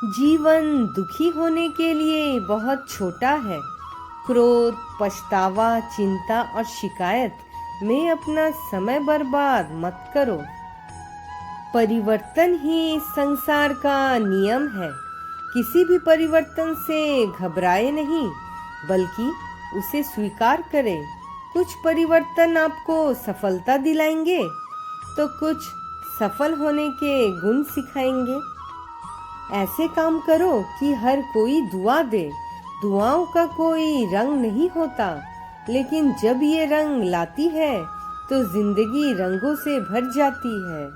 जीवन दुखी होने के लिए बहुत छोटा है। क्रोध, पछतावा, चिंता और शिकायत में अपना समय बर्बाद मत करो। परिवर्तन ही संसार का नियम है। किसी भी परिवर्तन से घबराए नहीं, बल्कि उसे स्वीकार करें। कुछ परिवर्तन आपको सफलता दिलाएंगे, तो कुछ सफल होने के गुण सिखाएंगे। ऐसे काम करो कि हर कोई दुआ दे। दुआओं का कोई रंग नहीं होता, लेकिन जब ये रंग लाती है तो जिंदगी रंगों से भर जाती है।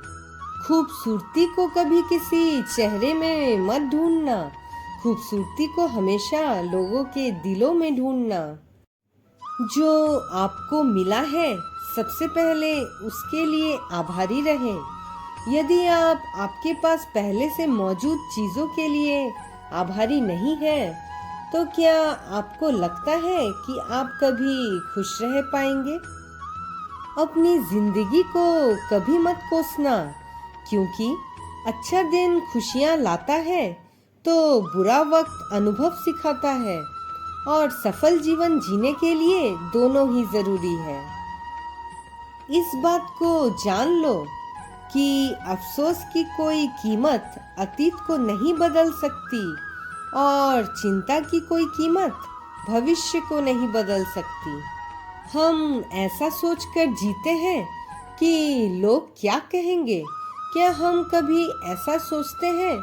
खूबसूरती को कभी किसी चेहरे में मत ढूंढना, खूबसूरती को हमेशा लोगों के दिलों में ढूंढना। जो आपको मिला है, सबसे पहले उसके लिए आभारी रहें। यदि आप आपके पास पहले से मौजूद चीजों के लिए आभारी नहीं हैं, तो क्या आपको लगता है कि आप कभी खुश रह पाएंगे? अपनी जिंदगी को कभी मत कोसना, क्योंकि अच्छा दिन खुशियां लाता है तो बुरा वक्त अनुभव सिखाता है, और सफल जीवन जीने के लिए दोनों ही जरूरी है। इस बात को जान लो कि अफसोस की कोई कीमत अतीत को नहीं बदल सकती, और चिंता की कोई कीमत भविष्य को नहीं बदल सकती। हम ऐसा सोचकर जीते हैं कि लोग क्या कहेंगे। क्या हम कभी ऐसा सोचते हैं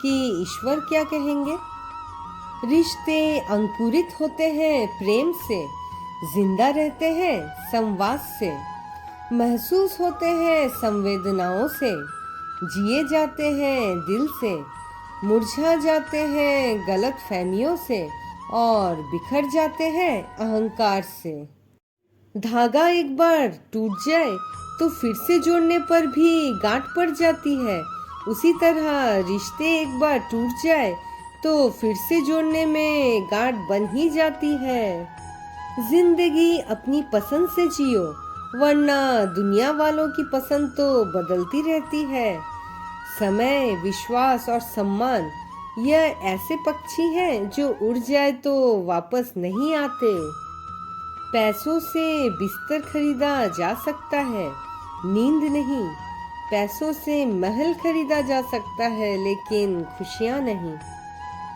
कि ईश्वर क्या कहेंगे? रिश्ते अंकुरित होते हैं प्रेम से, जिंदा रहते हैं संवाद से, महसूस होते हैं संवेदनाओं से, जिए जाते हैं दिल से, मुरझा जाते हैं गलत फहमियों से, और बिखर जाते हैं अहंकार से। धागा एक बार टूट जाए तो फिर से जोड़ने पर भी गांठ पड़ जाती है। उसी तरह रिश्ते एक बार टूट जाए तो फिर से जोड़ने में गांठ बन ही जाती है। जिंदगी अपनी पसंद से जियो, वरना दुनिया वालों की पसंद तो बदलती रहती है। समय, विश्वास और सम्मान यह ऐसे पक्षी हैं जो उड़ जाए तो वापस नहीं आते। पैसों से बिस्तर खरीदा जा सकता है, नींद नहीं। पैसों से महल खरीदा जा सकता है, लेकिन खुशियां नहीं।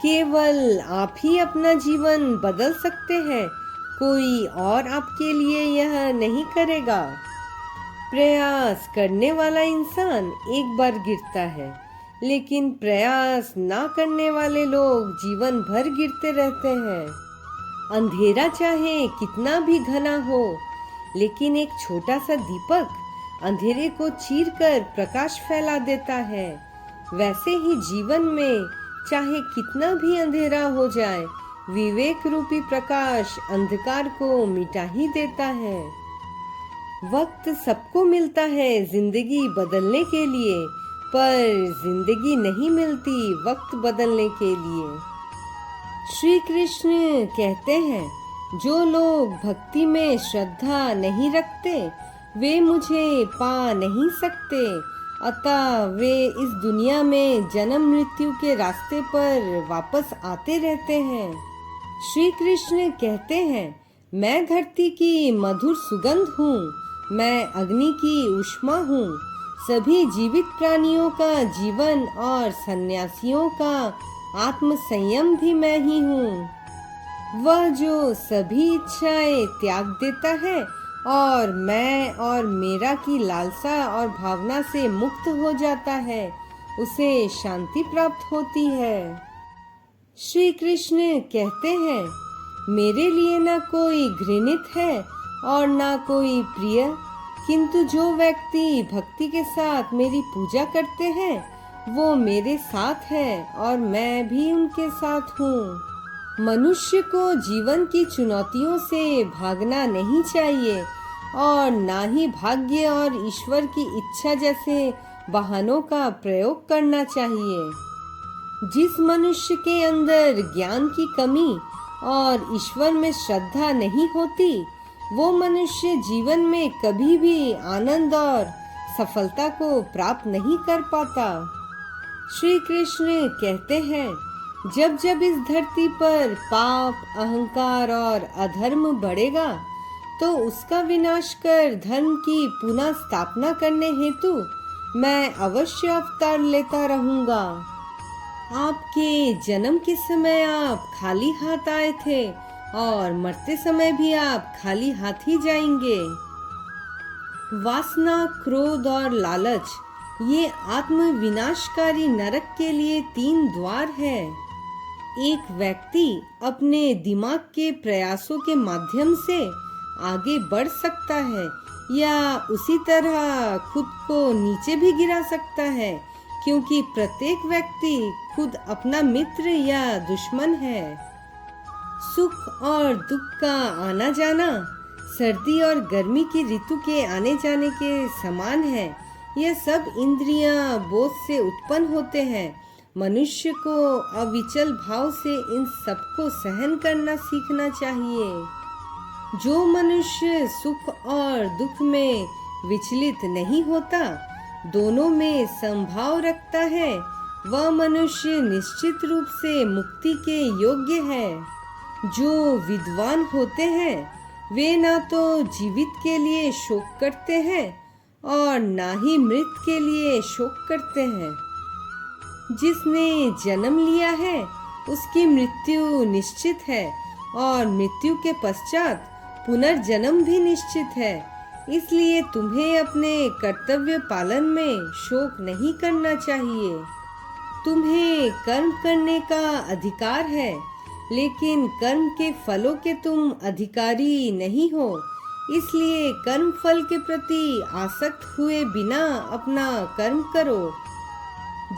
केवल आप ही अपना जीवन बदल सकते हैं, कोई और आपके लिए यह नहीं करेगा। प्रयास करने वाला इंसान एक बार गिरता है, लेकिन प्रयास ना करने वाले लोग जीवन भर गिरते रहते हैं। अंधेरा चाहे कितना भी घना हो, लेकिन एक छोटा सा दीपक अंधेरे को चीरकर प्रकाश फैला देता है। वैसे ही जीवन में चाहे कितना भी अंधेरा हो जाए, विवेक रूपी प्रकाश अंधकार को मिटा ही देता है। वक्त सबको मिलता है जिंदगी बदलने के लिए, पर जिंदगी नहीं मिलती वक्त बदलने के लिए। श्री कृष्ण कहते हैं, जो लोग भक्ति में श्रद्धा नहीं रखते, वे मुझे पा नहीं सकते। अतः वे इस दुनिया में जन्म मृत्यु के रास्ते पर वापस आते रहते हैं। श्री कृष्ण कहते हैं, मैं धरती की मधुर सुगंध हूँ, मैं अग्नि की ऊष्मा हूँ। सभी जीवित प्राणियों का जीवन और सन्यासियों का आत्म संयम भी मैं ही हूँ। वह जो सभी इच्छाएं त्याग देता है और मैं और मेरा की लालसा और भावना से मुक्त हो जाता है, उसे शांति प्राप्त होती है। श्री कृष्ण कहते हैं, मेरे लिए ना कोई घृणित है और ना कोई प्रिय, किंतु जो व्यक्ति भक्ति के साथ मेरी पूजा करते हैं, वो मेरे साथ है और मैं भी उनके साथ हूँ। मनुष्य को जीवन की चुनौतियों से भागना नहीं चाहिए, और ना ही भाग्य और ईश्वर की इच्छा जैसे बहानों का प्रयोग करना चाहिए। जिस मनुष्य के अंदर ज्ञान की कमी और ईश्वर में श्रद्धा नहीं होती, वो मनुष्य जीवन में कभी भी आनंद और सफलता को प्राप्त नहीं कर पाता। श्री कृष्ण कहते हैं, जब जब इस धरती पर पाप, अहंकार और अधर्म बढ़ेगा तो उसका विनाश कर धर्म की पुनः स्थापना करने हेतु मैं अवश्य अवतार लेता रहूंगा। आपके जन्म के समय आप खाली हाथ आए थे और मरते समय भी आप खाली हाथ ही जाएंगे। वासना, क्रोध और लालच ये आत्म विनाशकारी नरक के लिए 3 द्वार है। एक व्यक्ति अपने दिमाग के प्रयासों के माध्यम से आगे बढ़ सकता है या उसी तरह खुद को नीचे भी गिरा सकता है, क्योंकि प्रत्येक व्यक्ति खुद अपना मित्र या दुश्मन है। सुख और दुख का आना जाना सर्दी और गर्मी की ऋतु के आने जाने के समान है। यह सब इंद्रियां बोध से उत्पन्न होते हैं। मनुष्य को अविचल भाव से इन सबको सहन करना सीखना चाहिए। जो मनुष्य सुख और दुख में विचलित नहीं होता, दोनों में समभाव रखता है, वह मनुष्य निश्चित रूप से मुक्ति के योग्य है। जो विद्वान होते हैं वे ना तो जीवित के लिए शोक करते हैं और ना ही मृत के लिए शोक करते हैं। जिसने जन्म लिया है उसकी मृत्यु निश्चित है और मृत्यु के पश्चात पुनर्जन्म भी निश्चित है। इसलिए तुम्हें अपने कर्तव्य पालन में शोक नहीं करना चाहिए। तुम्हें कर्म करने का अधिकार है, लेकिन कर्म के फलों के तुम अधिकारी नहीं हो। इसलिए कर्म फल के प्रति आसक्त हुए बिना अपना कर्म करो।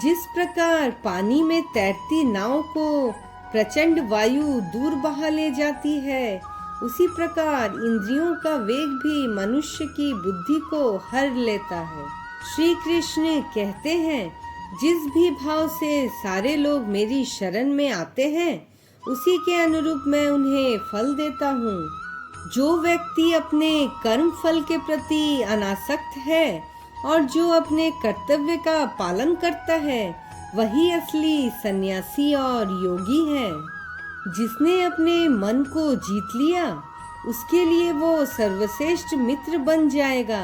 जिस प्रकार पानी में तैरती नाव को प्रचंड वायु दूर बहा ले जाती है, उसी प्रकार इंद्रियों का वेग भी मनुष्य की बुद्धि को हर लेता है। श्री कृष्ण कहते हैं, जिस भी भाव से सारे लोग मेरी शरण में आते हैं, उसी के अनुरूप मैं उन्हें फल देता हूँ। जो व्यक्ति अपने कर्म फल के प्रति अनासक्त है और जो अपने कर्तव्य का पालन करता है, वही असली सन्यासी और योगी है। जिसने अपने मन को जीत लिया, उसके लिए वो सर्वश्रेष्ठ मित्र बन जाएगा,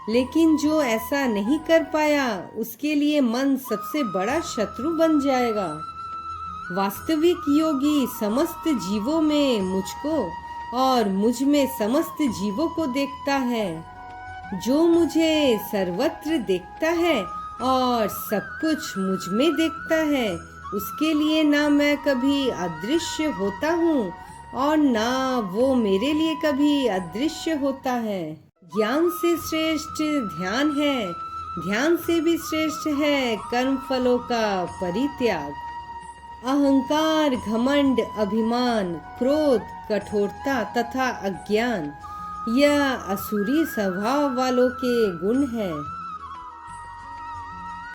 लेकिन जो ऐसा नहीं कर पाया, उसके लिए मन सबसे बड़ा शत्रु बन जाएगा। वास्तविक योगी समस्त जीवों में मुझको और मुझ में समस्त जीवों को देखता है। जो मुझे सर्वत्र देखता है और सब कुछ मुझ में देखता है, उसके लिए ना मैं कभी अदृश्य होता हूँ और ना वो मेरे लिए कभी अदृश्य होता है। ज्ञान से श्रेष्ठ ध्यान है, ध्यान से भी श्रेष्ठ है कर्म फलों का परित्याग। अहंकार, घमंड, अभिमान, क्रोध, कठोरता तथा अज्ञान यह असुरी स्वभाव वालों के गुण हैं।